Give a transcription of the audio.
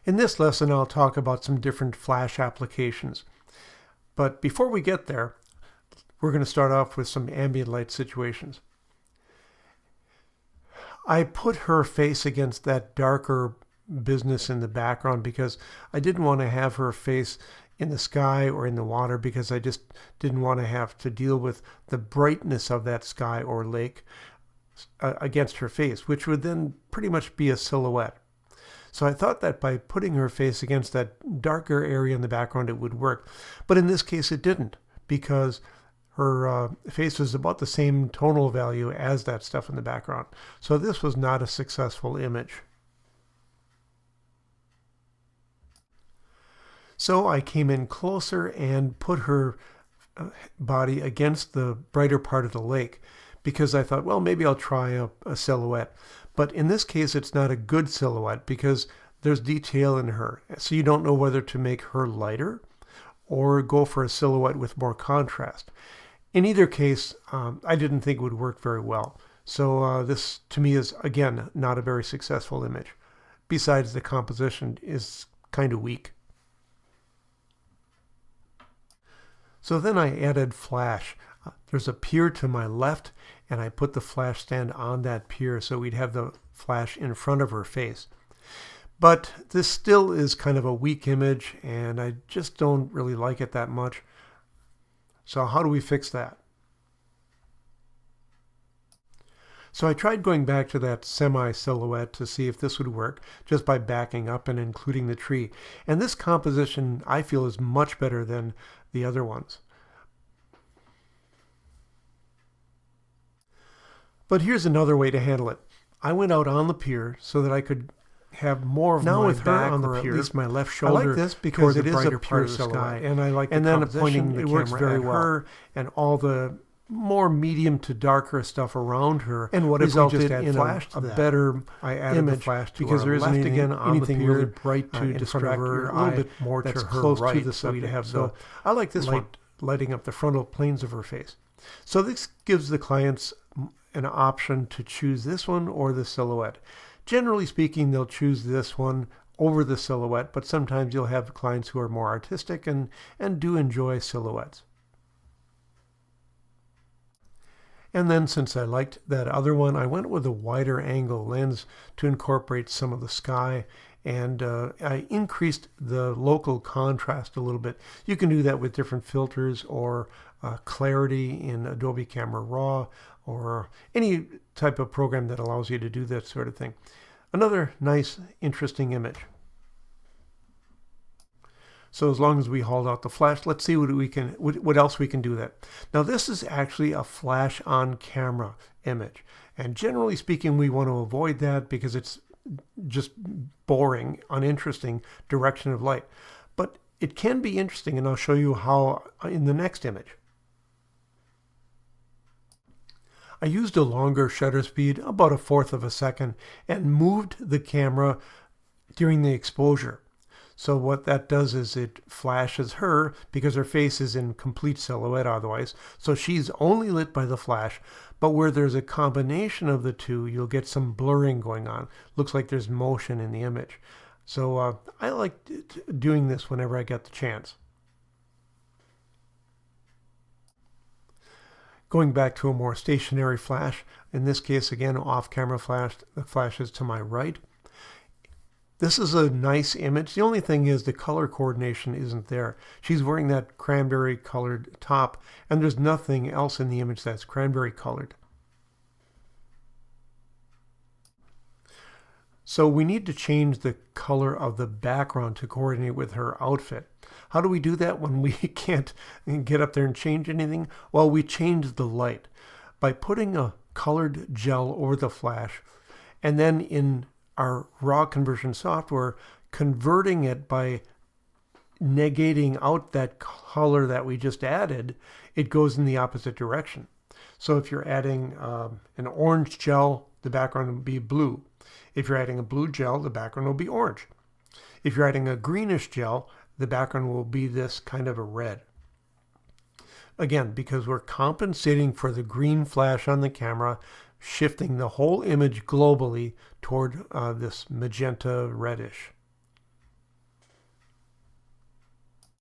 In this lesson, I'll talk about some different flash applications. But before we get there, we're going to start off with some ambient light situations. I put her face against that darker business in the background because I didn't want to have her face in the sky or in the water, because I just didn't want to have to deal with the brightness of that sky or lake against her face, which would then pretty much be a silhouette. So I thought that by putting her face against that darker area in the background, it would work. But in this case, it didn't, because her face was about the same tonal value as that stuff in the background. So this was not a successful image. So I came in closer and put her body against the brighter part of the lake, because I thought, well, maybe I'll try a silhouette. But in this case, it's not a good silhouette because there's detail in her. So you don't know whether to make her lighter or go for a silhouette with more contrast. In either case, I didn't think it would work very well. So this, to me, is, again, not a very successful image. Besides, the composition is kind of weak. So then I added flash. There's a pier to my left, and I put the flash stand on that pier so we'd have the flash in front of her face. But this still is kind of a weak image, and I just don't really like it that much. So how do we fix that? So I tried going back to that semi-silhouette to see if this would work, just by backing up and including the tree. And this composition, I feel, is much better than the other ones. But here's another way to handle it. I went out on the pier so that I could have more of my back on the pier, at least my left shoulder. I like this because it is a pure silhouette, and I like the composition. It works very well. Her and all the more medium to darker stuff around her, and what resulted in a better image, because there isn't anything really bright to distract your eye. A little bit more that's close to the subject. So I like this one, lighting up the frontal planes of her face. So this gives the clients an option to choose this one or the silhouette. Generally speaking, they'll choose this one over the silhouette, but sometimes you'll have clients who are more artistic and do enjoy silhouettes. And then, since I liked that other one, I went with a wider angle lens to incorporate some of the sky, and I increased the local contrast a little bit. You can do that with different filters or clarity in Adobe Camera Raw, or any type of program that allows you to do that sort of thing. Another nice, interesting image. So as long as we hold out the flash, let's see what else we can do that. Now this is actually a flash on camera image, and generally speaking, we want to avoid that because it's just boring, uninteresting direction of light. But it can be interesting, and I'll show you how in the next image. I used a longer shutter speed, about 1/4 of a second, and moved the camera during the exposure. So what that does is it flashes her, because her face is in complete silhouette otherwise. So she's only lit by the flash, but where there's a combination of the two, you'll get some blurring going on. Looks like there's motion in the image. So I like doing this whenever I get the chance. Going back to a more stationary flash, in this case again off-camera flash, the flash is to my right. This is a nice image. The only thing is the color coordination isn't there. She's wearing that cranberry colored top, and there's nothing else in the image that's cranberry colored. So we need to change the color of the background to coordinate with her outfit. How do we do that when we can't get up there and change anything? Well, we change the light by putting a colored gel over the flash, and then in our raw conversion software, converting it by negating out that color that we just added. It goes in the opposite direction. So if you're adding an orange gel, the background will be blue. If you're adding a blue gel, the background will be orange. If you're adding a greenish gel, the background will be this kind of a red. Again, because we're compensating for the green flash on the camera, shifting the whole image globally toward this magenta reddish.